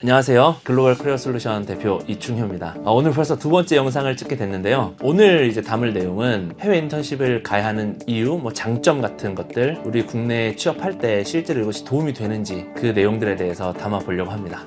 안녕하세요. 글로벌 커리어 솔루션 대표 이충효입니다. 오늘 벌써 두 번째 영상을 찍게 됐는데요. 오늘 이제 담을 내용은 해외 인턴십을 가야 하는 이유, 장점 같은 것들, 우리 국내에 취업할 때 실제로 이것이 도움이 되는지 그 내용들에 대해서 담아보려고 합니다.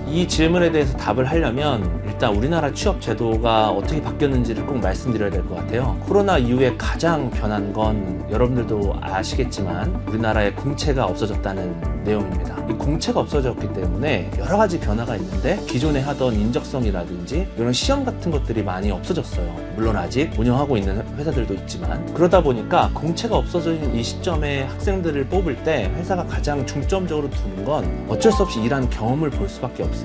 이 질문에 대해서 답을 하려면 일단 우리나라 취업 제도가 어떻게 바뀌었는지를 꼭 말씀드려야 될 것 같아요. 코로나 이후에 가장 변한 건 여러분들도 아시겠지만 우리나라에 공채가 없어졌다는 내용입니다. 이 공채가 없어졌기 때문에 여러 가지 변화가 있는데 기존에 하던 인적성이라든지 이런 시험 같은 것들이 많이 없어졌어요. 물론 아직 운영하고 있는 회사들도 있지만, 그러다 보니까 공채가 없어진 이 시점에 학생들을 뽑을 때 회사가 가장 중점적으로 두는 건 어쩔 수 없이 일한 경험을 볼 수밖에 없습니다.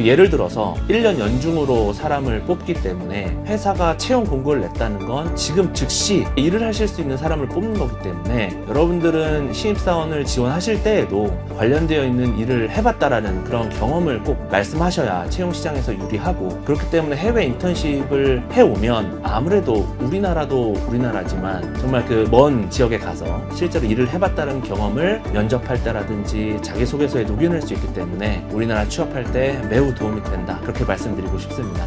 예를 들어서 1년 연중으로 사람을 뽑기 때문에 회사가 채용 공고를 냈다는 건 지금 즉시 일을 하실 수 있는 사람을 뽑는 거기 때문에 여러분들은 신입사원을 지원하실 때에도 관련되어 있는 일을 해봤다라는 그런 경험을 꼭 말씀하셔야 채용 시장에서 유리하고, 그렇기 때문에 해외 인턴십을 해오면 아무래도 우리나라도 우리나라지만 정말 그 먼 지역에 가서 실제로 일을 해봤다는 경험을 면접할 때라든지 자기소개서에 녹여낼 수 있기 때문에 우리나라 취업할 때 매우 도움이 된다, 그렇게 말씀드리고 싶습니다.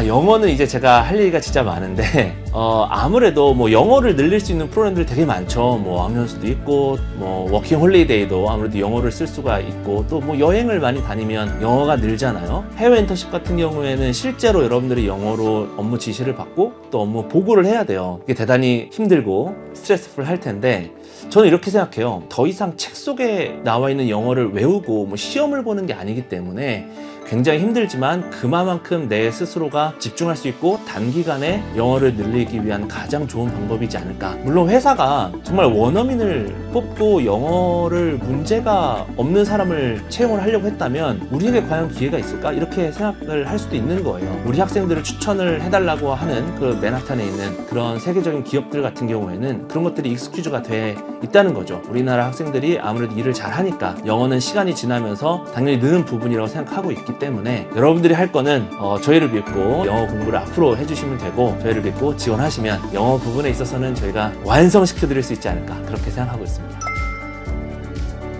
영어는 이제 제가 할 얘기가 진짜 많은데 아무래도 영어를 늘릴 수 있는 프로그램들이 되게 많죠. 어학연수도 있고 워킹 홀리데이도 아무래도 영어를 쓸 수가 있고, 또 여행을 많이 다니면 영어가 늘잖아요. 해외 인턴십 같은 경우에는 실제로 여러분들이 영어로 업무 지시를 받고 또 업무 보고를 해야 돼요. 이게 대단히 힘들고 스트레스풀 할 텐데, 저는 이렇게 생각해요. 더 이상 책 속에 나와 있는 영어를 외우고 시험을 보는 게 아니기 때문에 굉장히 힘들지만 그만큼 내 스스로가 집중할 수 있고 단기간에 영어를 늘리기 위한 가장 좋은 방법이지 않을까. 물론 회사가 정말 원어민을 뽑고 영어를 문제가 없는 사람을 채용을 하려고 했다면 우리에게 과연 기회가 있을까? 이렇게 생각을 할 수도 있는 거예요. 우리 학생들을 추천을 해달라고 하는 그 맨하탄에 있는 그런 세계적인 기업들 같은 경우에는 그런 것들이 익스큐즈가 돼 있다는 거죠. 우리나라 학생들이 아무래도 일을 잘 하니까 영어는 시간이 지나면서 당연히 느는 부분이라고 생각하고 있기 때문에 여러분들이 할 거는 저희를 믿고 영어 공부를 앞으로 해주시면 되고, 저희를 믿고 지원하시면 영어 부분에 있어서는 저희가 완성시켜 드릴 수 있지 않을까, 그렇게 생각하고 있습니다.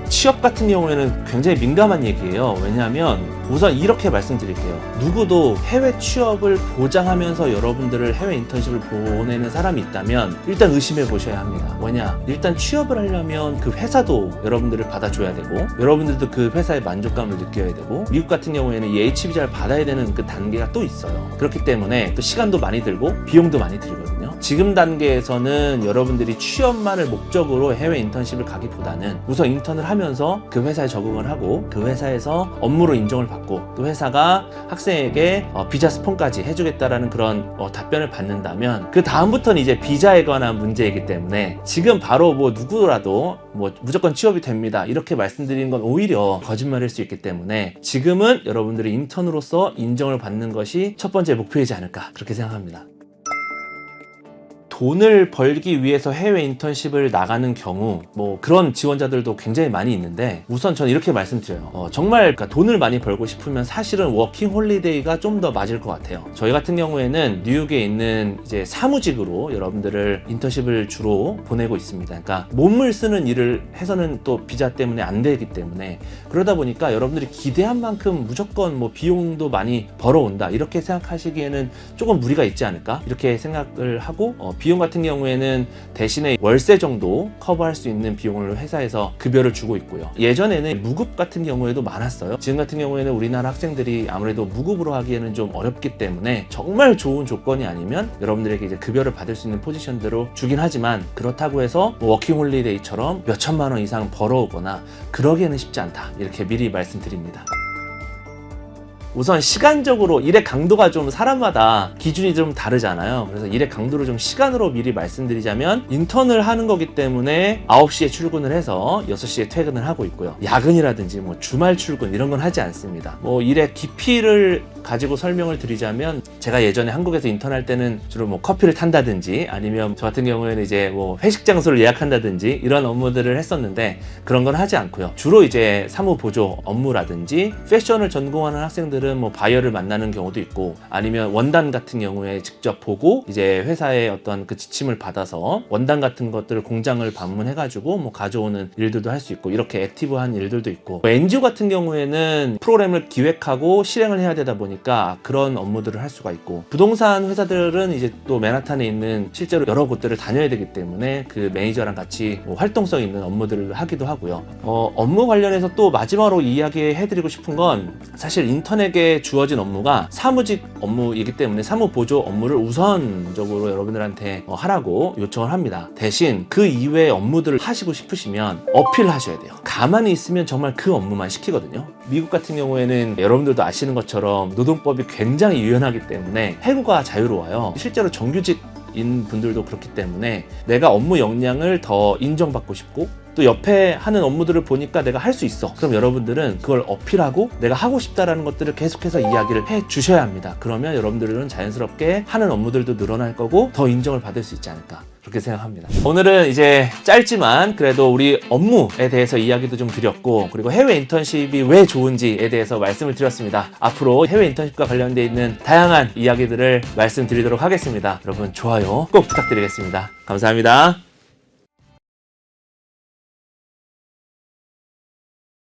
취업 같은 경우에는 굉장히 민감한 얘기예요. 왜냐하면 우선 이렇게 말씀드릴게요. 누구도 해외 취업을 보장하면서 여러분들을 해외 인턴십을 보내는 사람이 있다면 일단 의심해 보셔야 합니다. 뭐냐? 일단 취업을 하려면 그 회사도 여러분들을 받아줘야 되고, 여러분들도 그 회사의 만족감을 느껴야 되고, 미국 같은 경우에는 이 H비자를 받아야 되는 그 단계가 또 있어요. 그렇기 때문에 또 시간도 많이 들고 비용도 많이 들거든요. 지금 단계에서는 여러분들이 취업만을 목적으로 해외 인턴십을 가기보다는 우선 인턴을 하면서 그 회사에 적응을 하고 그 회사에서 업무로 인정을 받고 또 회사가 학생에게 비자 스폰까지 해주겠다라는 그런 답변을 받는다면 그 다음부터는 이제 비자에 관한 문제이기 때문에 지금 바로 누구라도 무조건 취업이 됩니다, 이렇게 말씀드리는 건 오히려 거짓말일 수 있기 때문에 지금은 여러분들이 인턴으로서 인정을 받는 것이 첫 번째 목표이지 않을까, 그렇게 생각합니다. 돈을 벌기 위해서 해외 인턴십을 나가는 경우 그런 지원자들도 굉장히 많이 있는데, 우선 저는 이렇게 말씀드려요. 정말 돈을 많이 벌고 싶으면 사실은 워킹 홀리데이가 좀 더 맞을 것 같아요. 저희 같은 경우에는 뉴욕에 있는 이제 사무직으로 여러분들을 인턴십을 주로 보내고 있습니다. 그러니까 몸을 쓰는 일을 해서는 또 비자 때문에 안 되기 때문에, 그러다 보니까 여러분들이 기대한 만큼 무조건 비용도 많이 벌어온다, 이렇게 생각하시기에는 조금 무리가 있지 않을까, 이렇게 생각을 하고 비용 같은 경우에는 대신에 월세 정도 커버할 수 있는 비용을 회사에서 급여를 주고 있고요. 예전에는 무급 같은 경우에도 많았어요. 지금 같은 경우에는 우리나라 학생들이 아무래도 무급으로 하기에는 좀 어렵기 때문에 정말 좋은 조건이 아니면 여러분들에게 이제 급여를 받을 수 있는 포지션대로 주긴 하지만, 그렇다고 해서 워킹 홀리데이처럼 몇 천만 원 이상 벌어오거나 그러기에는 쉽지 않다, 이렇게 미리 말씀드립니다. 우선 시간적으로 일의 강도가 좀 사람마다 기준이 좀 다르잖아요. 그래서 일의 강도를 좀 시간으로 미리 말씀드리자면, 인턴을 하는 거기 때문에 9시에 출근을 해서 6시에 퇴근을 하고 있고요. 야근이라든지 주말 출근 이런 건 하지 않습니다. 일의 깊이를 가지고 설명을 드리자면, 제가 예전에 한국에서 인턴할 때는 주로 커피를 탄다든지 아니면 저 같은 경우에는 이제 회식 장소를 예약한다든지 이런 업무들을 했었는데, 그런 건 하지 않고요. 주로 이제 사무 보조 업무라든지 패션을 전공하는 학생들은 회사들은 뭐 바이어를 만나는 경우도 있고 아니면 원단 같은 경우에 직접 보고 이제 회사의 어떤 그 지침을 받아서 원단 같은 것들을 공장을 방문해가지고 뭐 가져오는 일들도 할 수 있고 이렇게 액티브한 일들도 있고 NGO 같은 경우에는 프로그램을 기획하고 실행을 해야 되다 보니까 그런 업무들을 할 수가 있고 부동산 회사들은 이제 또 맨하탄에 있는 실제로 여러 곳들을 다녀야 되기 때문에 그 매니저랑 같이 뭐 활동성 있는 업무들을 하기도 하고요. 업무 관련해서 또 마지막으로 이야기해드리고 싶은 건 사실 인턴에게 주어진 업무가 사무직 업무이기 때문에 사무보조 업무를 우선적으로 여러분들한테 하라고 요청을 합니다. 대신 그 이외의 업무들을 하시고 싶으시면 어필하셔야 돼요. 가만히 있으면 정말 그 업무만 시키거든요. 미국 같은 경우에는 여러분들도 아시는 것처럼 노동법이 굉장히 유연하기 때문에 해고가 자유로워요. 실제로 정규직 인 분들도 그렇기 때문에 내가 업무 역량을 더 인정받고 싶고 또 옆에 하는 업무들을 보니까 내가 할 수 있어. 그럼 여러분들은 그걸 어필하고 내가 하고 싶다라는 것들을 계속해서 이야기를 해 주셔야 합니다. 그러면 여러분들은 자연스럽게 하는 업무들도 늘어날 거고 더 인정을 받을 수 있지 않을까 그렇게 생각합니다. 오늘은 이제 짧지만 그래도 우리 업무에 대해서 이야기도 좀 드렸고 그리고 해외 인턴십이 왜 좋은지에 대해서 말씀을 드렸습니다. 앞으로 해외 인턴십과 관련되어 있는 다양한 이야기들을 말씀드리도록 하겠습니다. 여러분 좋아요 꼭 부탁드리겠습니다. 감사합니다.